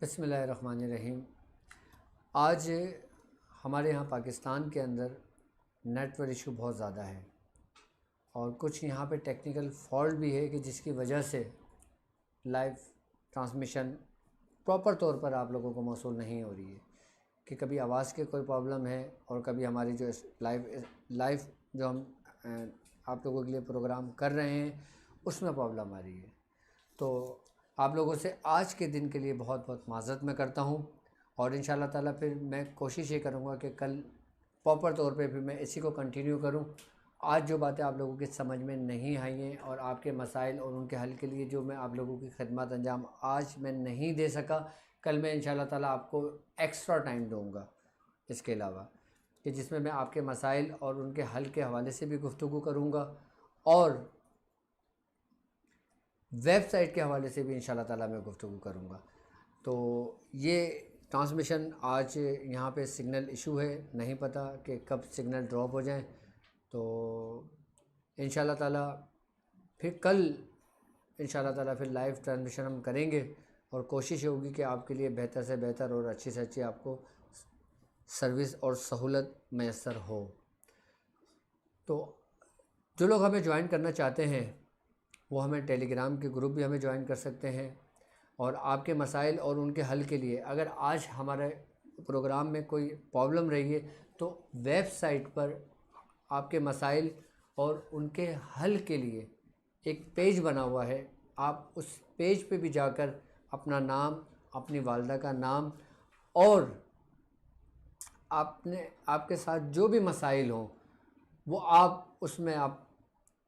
بسم اللہ الرحمن الرحیم۔ آج ہمارے یہاں پاکستان کے اندر نیٹ ورک ایشو بہت زیادہ ہے اور کچھ یہاں پہ ٹیکنیکل فالٹ بھی ہے کہ جس کی وجہ سے لائیو ٹرانسمیشن پراپر طور پر آپ لوگوں کو موصول نہیں ہو رہی ہے، کہ کبھی آواز کے کوئی پرابلم ہے اور کبھی ہماری جو لائیو جو ہم آپ لوگوں کے لیے پروگرام کر رہے ہیں اس میں پرابلم آ رہی ہے۔ تو آپ لوگوں سے آج کے دن کے لیے بہت بہت معذرت میں کرتا ہوں، اور انشاءاللہ تعالیٰ پھر میں کوشش یہ کروں گا کہ کل پراپر طور پہ پھر میں اسی کو کنٹینیو کروں۔ آج جو باتیں آپ لوگوں کی سمجھ میں نہیں آئی ہیں اور آپ کے مسائل اور ان کے حل کے لیے جو میں آپ لوگوں کی خدمات انجام آج میں نہیں دے سکا، کل میں انشاءاللہ تعالیٰ آپ کو ایکسٹرا ٹائم دوں گا اس کے علاوہ، کہ جس میں آپ کے مسائل اور ان کے حل کے حوالے سے بھی گفتگو کروں گا اور ویب سائٹ کے حوالے سے بھی انشاءاللہ تعالیٰ میں گفتگو کروں گا۔ تو یہ ٹرانسمیشن آج یہاں پہ سگنل ایشو ہے، نہیں پتہ کہ کب سگنل ڈراپ ہو جائیں، تو انشاءاللہ تعالیٰ پھر کل انشاءاللہ تعالیٰ پھر لائیو ٹرانسمیشن ہم کریں گے، اور کوشش ہوگی کہ آپ کے لیے بہتر سے بہتر اور اچھی سے اچھی آپ کو سروس اور سہولت میسر ہو۔ تو جو لوگ ہمیں جوائن کرنا چاہتے ہیں وہ ہمیں ٹیلی گرام کے گروپ بھی ہمیں جوائن کر سکتے ہیں، اور آپ کے مسائل اور ان کے حل کے لیے اگر آج ہمارے پروگرام میں کوئی پرابلم رہی ہے تو ویب سائٹ پر آپ کے مسائل اور ان کے حل کے لیے ایک پیج بنا ہوا ہے، آپ اس پیج پہ بھی جا کر اپنا نام، اپنی والدہ کا نام اور آپ کے ساتھ جو بھی مسائل ہوں وہ آپ اس میں آپ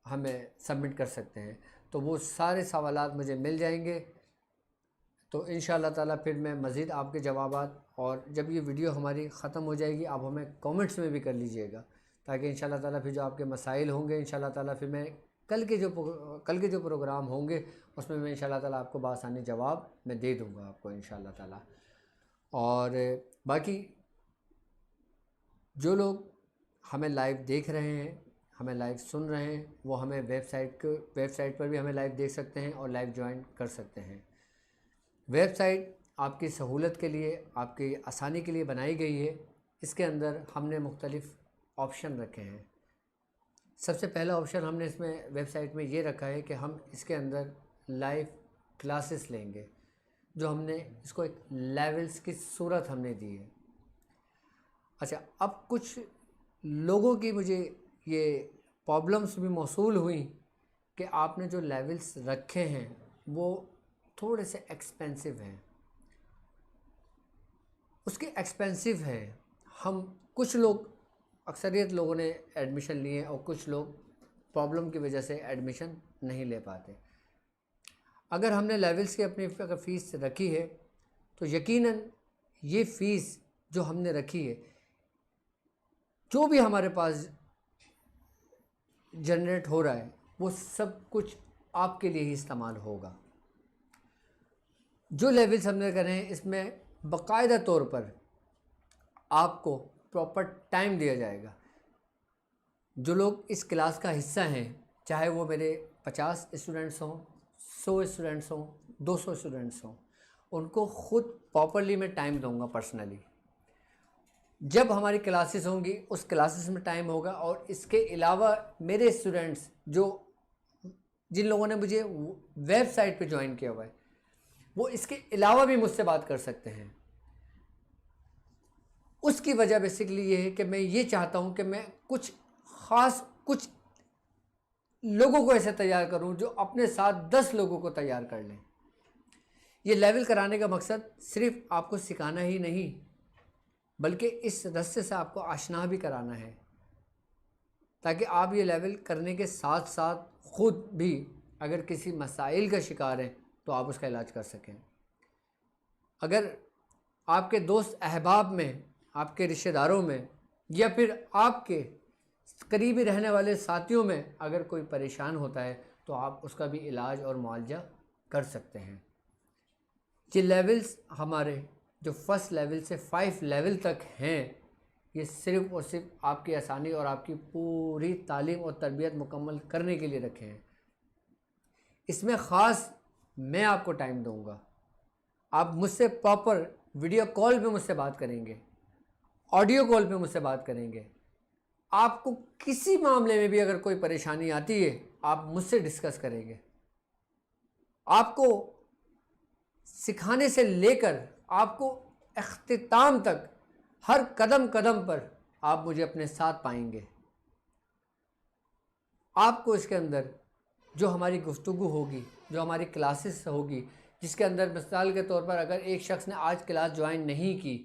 ہمیں سبمٹ کر سکتے ہیں، تو وہ سارے سوالات مجھے مل جائیں گے۔ تو انشاءاللہ تعالیٰ پھر میں مزید آپ کے جوابات، اور جب یہ ویڈیو ہماری ختم ہو جائے گی آپ ہمیں کومنٹس میں بھی کر لیجئے گا، تاکہ انشاءاللہ تعالیٰ پھر جو آپ کے مسائل ہوں گے انشاءاللہ تعالیٰ پھر میں کل کے جو پروگرام ہوں گے اس میں انشاءاللہ تعالیٰ آپ کو بآسانی جواب میں دے دوں گا آپ کو انشاءاللہ تعالیٰ۔ اور باقی جو لوگ ہمیں لائیو دیکھ رہے ہیں، ہمیں لائیو سن رہے ہیں، وہ ہمیں ویب سائٹ پر بھی ہمیں لائیو دیکھ سکتے ہیں اور لائیو جوائن کر سکتے ہیں۔ ویب سائٹ آپ کی سہولت کے لیے، آپ کی آسانی کے لیے بنائی گئی ہے۔ اس کے اندر ہم نے مختلف آپشن رکھے ہیں۔ سب سے پہلا آپشن ہم نے اس میں ویب سائٹ میں یہ رکھا ہے کہ ہم اس کے اندر لائیو کلاسز لیں گے، جو ہم نے اس کو ایک لیولز کی صورت ہم نے دی ہے۔ اچھا، اب کچھ لوگوں کی مجھے یہ پرابلمس بھی موصول ہوئیں کہ آپ نے جو لیولز رکھے ہیں وہ تھوڑے سے ایکسپینسو ہیں، اس کے ایکسپینسو ہیں۔ ہم کچھ لوگ، اکثریت لوگوں نے ایڈمیشن لیے اور کچھ لوگ پرابلم کی وجہ سے ایڈمیشن نہیں لے پاتے۔ اگر ہم نے لیولز کی اپنی اگر فیس رکھی ہے تو یقیناً یہ فیس جو ہم نے رکھی ہے، جو بھی ہمارے پاس جنریٹ ہو رہا ہے وہ سب کچھ آپ کے لیے ہی استعمال ہوگا۔ جو لیولز ہم نے کرے ہیں اس میں باقاعدہ طور پر آپ کو پراپر ٹائم دیا جائے گا۔ جو لوگ اس کلاس کا حصہ ہیں، چاہے وہ میرے 50 اسٹوڈنٹس ہوں، 100 اسٹوڈنٹس ہوں، 200 اسٹوڈنٹس ہوں، ان کو خود پراپرلی میں ٹائم دوں گا پرسنلی۔ جب ہماری کلاسز ہوں گی اس کلاسز میں ٹائم ہوگا، اور اس کے علاوہ میرے اسٹوڈنٹس جن لوگوں نے مجھے ویب سائٹ پہ جوائن کیا ہوا ہے وہ اس کے علاوہ بھی مجھ سے بات کر سکتے ہیں۔ اس کی وجہ بیسیکلی یہ ہے کہ میں یہ چاہتا ہوں کہ میں کچھ لوگوں کو ایسے تیار کروں جو اپنے ساتھ 10 لوگوں کو تیار کر لیں۔ یہ لیول کرانے کا مقصد صرف آپ کو سکھانا ہی نہیں بلکہ اس رستے سے آپ کو آشنا بھی کرانا ہے، تاکہ آپ یہ لیول کرنے کے ساتھ ساتھ خود بھی اگر کسی مسائل کا شکار ہیں تو آپ اس کا علاج کر سکیں۔ اگر آپ کے دوست احباب میں، آپ کے رشتہ داروں میں، یا پھر آپ کے قریبی رہنے والے ساتھیوں میں اگر کوئی پریشان ہوتا ہے تو آپ اس کا بھی علاج اور معالجہ کر سکتے ہیں۔ یہ لیولز ہمارے جو فرسٹ لیول سے 5 لیول تک ہیں، یہ صرف اور صرف آپ کی آسانی اور آپ کی پوری تعلیم اور تربیت مکمل کرنے کے لیے رکھے ہیں۔ اس میں خاص میں آپ کو ٹائم دوں گا، آپ مجھ سے پراپر ویڈیو کال پہ مجھ سے بات کریں گے، آڈیو کال پہ مجھ سے بات کریں گے. آپ کو کسی معاملے میں بھی اگر کوئی پریشانی آتی ہے آپ مجھ سے ڈسکس کریں گے. آپ کو سکھانے سے لے کر آپ کو اختتام تک ہر قدم قدم پر آپ مجھے اپنے ساتھ پائیں گے. آپ کو اس کے اندر جو ہماری گفتگو ہوگی، جو ہماری کلاسز ہوگی، جس کے اندر مثال کے طور پر اگر ایک شخص نے آج کلاس جوائن نہیں کی،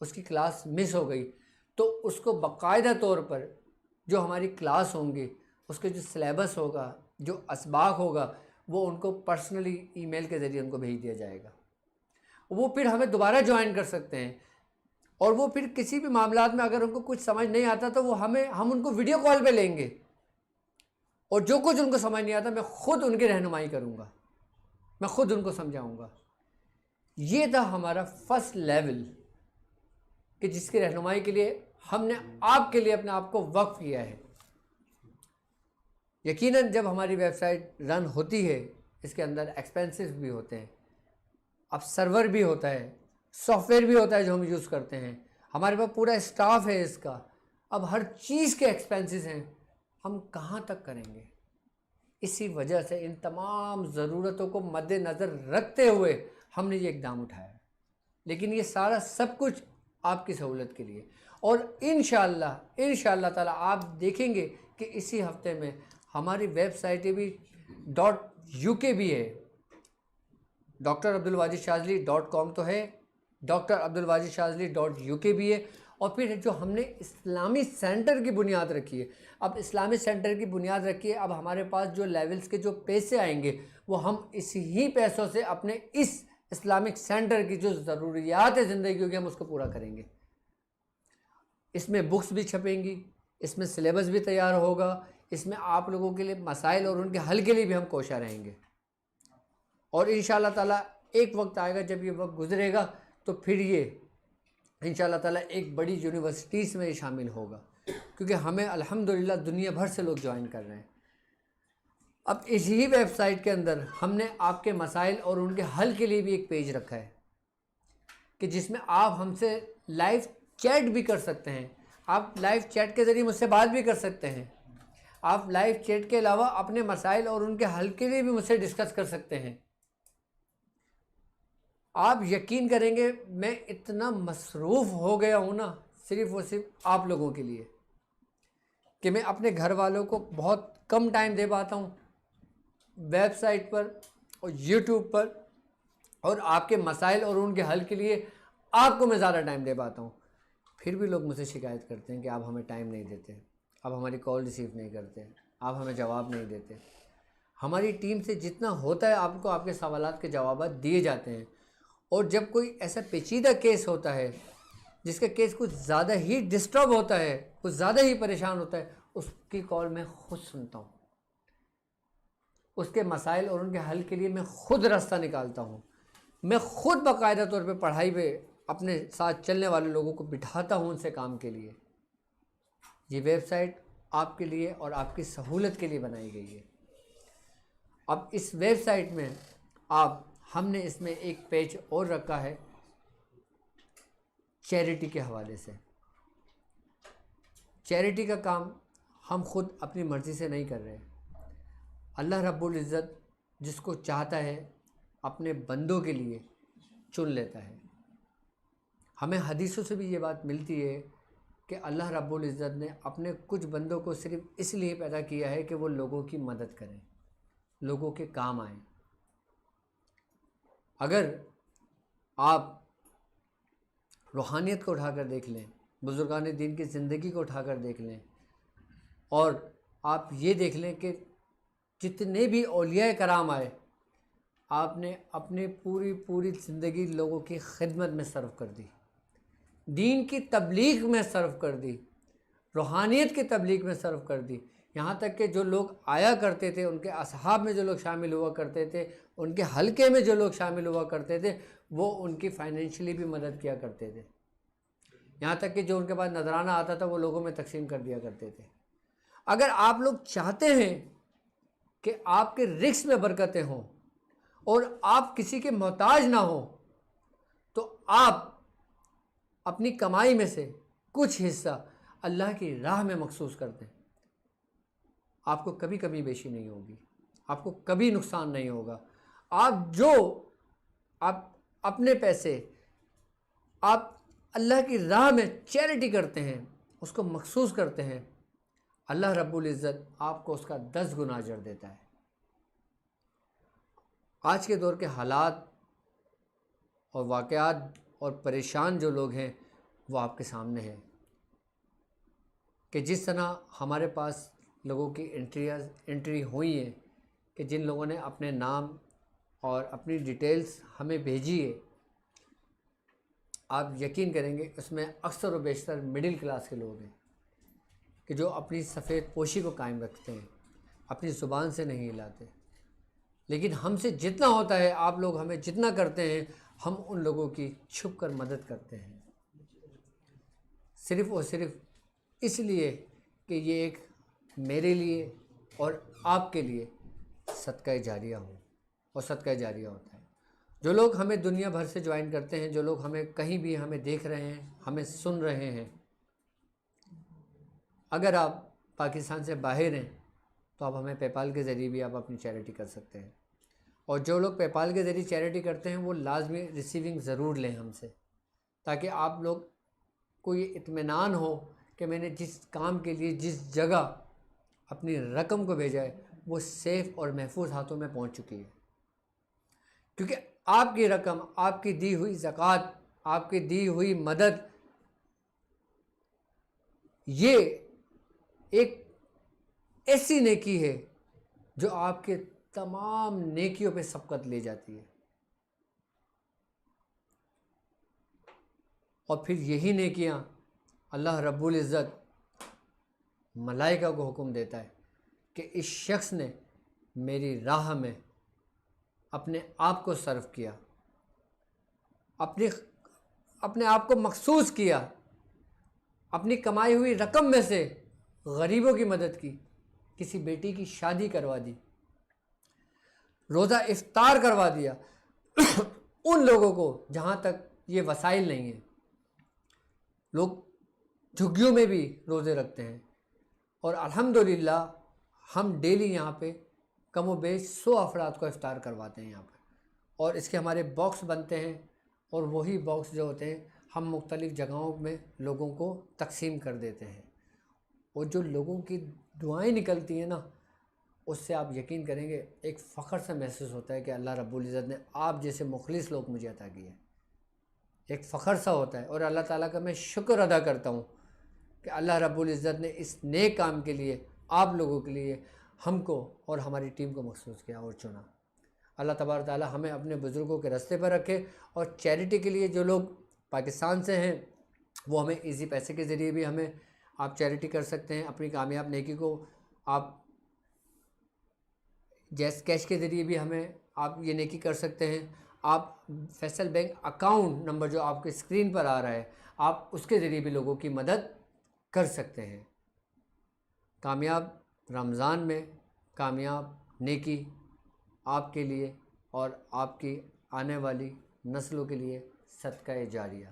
اس کی کلاس مس ہو گئی، تو اس کو باقاعدہ طور پر جو ہماری کلاس ہوں گی، اس کے جو سلیبس ہوگا، جو اسباق ہوگا، وہ ان کو پرسنلی ای میل کے ذریعے ان کو بھیج دیا جائے گا. وہ پھر ہمیں دوبارہ جوائن کر سکتے ہیں، اور وہ پھر کسی بھی معاملات میں اگر ان کو کچھ سمجھ نہیں آتا تو وہ ہم ان کو ویڈیو کال پہ لیں گے، اور جو کچھ ان کو سمجھ نہیں آتا میں خود ان کی رہنمائی کروں گا، میں خود ان کو سمجھاؤں گا. یہ تھا ہمارا فرسٹ لیول کہ جس کی رہنمائی کے لیے ہم نے آپ کے لیے اپنے آپ کو وقف کیا ہے. یقیناً جب ہماری ویب سائٹ رن ہوتی ہے اس کے اندر ایکسپینسز بھی ہوتے ہیں، اب سرور بھی ہوتا ہے، سافٹ ویئر بھی ہوتا ہے جو ہم یوز کرتے ہیں، ہمارے پاس پورا اسٹاف ہے اس کا، اب ہر چیز کے ایکسپینسز ہیں، ہم کہاں تک کریں گے؟ اسی وجہ سے ان تمام ضرورتوں کو مد نظر رکھتے ہوئے ہم نے یہ اقدام اٹھایا ہے. لیکن یہ سارا سب کچھ آپ کی سہولت کے لیے، اور انشاءاللہ تعالیٰ آپ دیکھیں گے کہ اسی ہفتے میں ہماری ویب سائٹیں بھی .uk بھی ہے. drabdulwajidshazali.com تو ہے، drabdulwajidshazali.uk بھی ہے. اور پھر جو ہم نے اسلامی سینٹر کی بنیاد رکھی ہے، اب اسلامی سینٹر کی بنیاد رکھی ہے، اب ہمارے پاس جو لیولز کے جو پیسے آئیں گے وہ ہم اسی ہی پیسوں سے اپنے اس اسلامک سینٹر کی جو ضروریات زندگی ہوگی ہم اس کو پورا کریں گے. اس میں بکس بھی چھپیں گی، اس میں سلیبس بھی تیار ہوگا، اس میں آپ لوگوں کے لیے مسائل اور ان کے حل کے لیے بھی ہم کوشاں رہیں گے. اور انشاءاللہ تعالیٰ ایک وقت آئے گا جب یہ وقت گزرے گا تو پھر یہ انشاءاللہ تعالیٰ ایک بڑی یونیورسٹیز میں شامل ہوگا، کیونکہ ہمیں الحمدللہ دنیا بھر سے لوگ جوائن کر رہے ہیں. اب اسی ویب سائٹ کے اندر ہم نے آپ کے مسائل اور ان کے حل کے لیے بھی ایک پیج رکھا ہے کہ جس میں آپ ہم سے لائیو چیٹ بھی کر سکتے ہیں. آپ لائیو چیٹ کے ذریعے مجھ سے بات بھی کر سکتے ہیں. آپ لائیو چیٹ کے علاوہ اپنے مسائل اور ان کے حل کے لیے بھی مجھ سے ڈسکس کر سکتے ہیں. آپ یقین کریں گے میں اتنا مصروف ہو گیا ہوں نا صرف اور صرف آپ لوگوں کے لیے کہ میں اپنے گھر والوں کو بہت کم ٹائم دے پاتا ہوں ویب سائٹ پر اور یوٹیوب پر، اور آپ کے مسائل اور ان کے حل کے لیے آپ کو میں زیادہ ٹائم دے پاتا ہوں. پھر بھی لوگ مجھ سے شکایت کرتے ہیں کہ آپ ہمیں ٹائم نہیں دیتے، آپ ہماری کال ریسیو نہیں کرتے، آپ ہمیں جواب نہیں دیتے. ہماری ٹیم سے جتنا ہوتا ہے آپ کو آپ کے سوالات کے جوابات دیے جاتے ہیں. اور جب کوئی ایسا پیچیدہ کیس ہوتا ہے جس کا کیس کچھ زیادہ ہی ڈسٹرب ہوتا ہے، کچھ زیادہ ہی پریشان ہوتا ہے، اس کی کال میں خود سنتا ہوں، اس کے مسائل اور ان کے حل کے لیے میں خود راستہ نکالتا ہوں. میں خود باقاعدہ طور پہ پڑھائی پہ اپنے ساتھ چلنے والے لوگوں کو بٹھاتا ہوں ان سے کام کے لیے. یہ ویب سائٹ آپ کے لیے اور آپ کی سہولت کے لیے بنائی گئی ہے. اب اس ویب سائٹ میں ہم نے اس میں ایک پیج اور رکھا ہے چیریٹی کے حوالے سے. چیریٹی کا کام ہم خود اپنی مرضی سے نہیں کر رہے. اللہ رب العزت جس کو چاہتا ہے اپنے بندوں کے لیے چن لیتا ہے. ہمیں حدیثوں سے بھی یہ بات ملتی ہے کہ اللہ رب العزت نے اپنے کچھ بندوں کو صرف اس لیے پیدا کیا ہے کہ وہ لوگوں کی مدد کریں، لوگوں کے کام آئیں. اگر آپ روحانیت کو اٹھا کر دیکھ لیں، بزرگان دین کی زندگی کو اٹھا کر دیکھ لیں، اور آپ یہ دیکھ لیں کہ جتنے بھی اولیاء کرام آئے آپ نے اپنی پوری زندگی لوگوں کی خدمت میں صرف کر دی، دین کی تبلیغ میں صرف کر دی، روحانیت کی تبلیغ میں صرف کر دی. یہاں تک کہ جو لوگ آیا کرتے تھے، ان کے اصحاب میں جو لوگ شامل ہوا کرتے تھے، ان کے حلقے میں جو لوگ شامل ہوا کرتے تھے، وہ ان کی فائنینشلی بھی مدد کیا کرتے تھے. یہاں تک کہ جو ان کے پاس نذرانہ آتا تھا وہ لوگوں میں تقسیم کر دیا کرتے تھے. اگر آپ لوگ چاہتے ہیں کہ آپ کے رزق میں برکتیں ہوں اور آپ کسی کے محتاج نہ ہوں، تو آپ اپنی کمائی میں سے کچھ حصہ اللہ کی راہ میں مخصوص کر دیں. آپ کو کبھی کبھی بیشی نہیں ہوگی, آپ کو کبھی نقصان نہیں ہوگا. آپ اپنے پیسے آپ اللہ کی راہ میں چیریٹی کرتے ہیں, اس کو مخصوص کرتے ہیں, اللہ رب العزت آپ کو اس کا 10 گنا اجر دیتا ہے. آج کے دور کے حالات اور واقعات اور پریشان جو لوگ ہیں وہ آپ کے سامنے ہیں کہ جس طرح ہمارے پاس لوگوں کی انٹری ہوئی ہیں کہ جن لوگوں نے اپنے نام اور اپنی ڈیٹیلز ہمیں بھیجی ہے, آپ یقین کریں گے اس میں اکثر و بیشتر مڈل کلاس کے لوگ ہیں کہ جو اپنی سفید پوشی کو قائم رکھتے ہیں, اپنی زبان سے نہیں ہلاتے. لیکن ہم سے جتنا ہوتا ہے, آپ لوگ ہمیں جتنا کرتے ہیں, ہم ان لوگوں کی چھپ کر مدد کرتے ہیں, صرف اور صرف اس لیے کہ یہ ایک میرے لیے اور آپ کے لیے صدقہ جاریہ ہو. اور صدقہ جاریہ ہوتا ہے. جو لوگ ہمیں دنیا بھر سے جوائن کرتے ہیں, جو لوگ ہمیں کہیں بھی ہمیں دیکھ رہے ہیں, ہمیں سن رہے ہیں, اگر آپ پاکستان سے باہر ہیں تو آپ ہمیں پے پال کے ذریعے بھی آپ اپنی چیریٹی کر سکتے ہیں. اور جو لوگ پے پال کے ذریعے چیریٹی کرتے ہیں وہ لازمی ریسیونگ ضرور لیں ہم سے, تاکہ آپ لوگ کو یہ اطمینان ہو کہ میں نے جس کام کے لیے جس جگہ اپنی رقم کو بھیجا ہے وہ سیف اور محفوظ ہاتھوں میں پہنچ چکی ہے. کیونکہ آپ کی رقم, آپ کی دی ہوئی زکوٰۃ, آپ کی دی ہوئی مدد, یہ ایک ایسی نیکی ہے جو آپ کے تمام نیکیوں پہ سبقت لے جاتی ہے. اور پھر یہی نیکیاں اللہ رب العزت ملائکہ کو حکم دیتا ہے کہ اس شخص نے میری راہ میں اپنے آپ کو صرف کیا, اپنے آپ کو مخصوص کیا, اپنی کمائی ہوئی رقم میں سے غریبوں کی مدد کی, کسی بیٹی کی شادی کروا دی, روزہ افطار کروا دیا ان لوگوں کو جہاں تک یہ وسائل نہیں ہیں. لوگ جھگیوں میں بھی روزے رکھتے ہیں, اور الحمدللہ ہم ڈیلی یہاں پہ کم و بیش 100 افراد کو افطار کرواتے ہیں یہاں پہ, اور اس کے ہمارے باکس بنتے ہیں, اور وہی باکس جو ہوتے ہیں ہم مختلف جگہوں میں لوگوں کو تقسیم کر دیتے ہیں. اور جو لوگوں کی دعائیں نکلتی ہیں نا, اس سے آپ یقین کریں گے ایک فخر سے محسوس ہوتا ہے کہ اللہ رب العزت نے آپ جیسے مخلص لوگ مجھے عطا کیے. ایک فخر سا ہوتا ہے, اور اللہ تعالیٰ کا میں شکر ادا کرتا ہوں کہ اللہ رب العزت نے اس نیک کام کے لیے آپ لوگوں کے لیے ہم کو اور ہماری ٹیم کو مخصوص کیا اور چنا. اللہ تبارک تعالیٰ ہمیں اپنے بزرگوں کے راستے پر رکھے, اور چیریٹی کے لیے جو لوگ پاکستان سے ہیں وہ ہمیں ایزی پیسے کے ذریعے بھی ہمیں آپ چیریٹی کر سکتے ہیں. اپنی کامیاب نیکی کو آپ جیس کیش کے ذریعے بھی ہمیں آپ یہ نیکی کر سکتے ہیں. آپ فیصل بینک اکاؤنٹ نمبر جو آپ کے اسکرین پر آ رہا ہے, آپ اس کے ذریعے بھی لوگوں کی مدد کر سکتے ہیں. کامیاب رمضان میں کامیاب نیکی آپ کے لیے اور آپ کی آنے والی نسلوں کے لیے صدقہ جاریہ.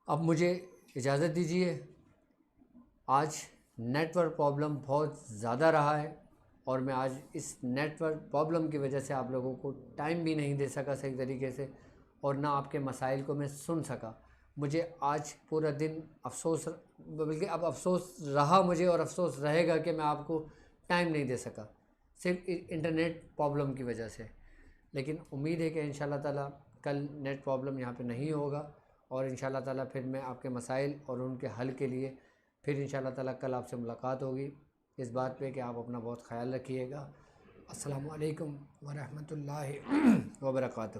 اب مجھے اجازت دیجیے, آج نیٹ ورک پرابلم بہت زیادہ رہا ہے, اور میں آج اس نیٹ ورک پرابلم کی وجہ سے آپ لوگوں کو ٹائم بھی نہیں دے سکا صحیح طریقے سے, اور نہ آپ کے مسائل کو میں سن سکا. مجھے آج پورا دن افسوس, بلکہ اب افسوس رہا مجھے اور افسوس رہے گا کہ میں آپ کو ٹائم نہیں دے سکا صرف انٹرنیٹ پرابلم کی وجہ سے. لیکن امید ہے کہ انشاءاللہ تعالیٰ کل نیٹ پرابلم یہاں پہ نہیں ہوگا, اور انشاءاللہ تعالیٰ پھر میں آپ کے مسائل اور ان کے حل کے لیے پھر انشاءاللہ تعالیٰ کل آپ سے ملاقات ہوگی. اس بات پہ کہ آپ اپنا بہت خیال رکھیے گا. السلام علیکم ورحمۃ اللہ وبرکاتہ.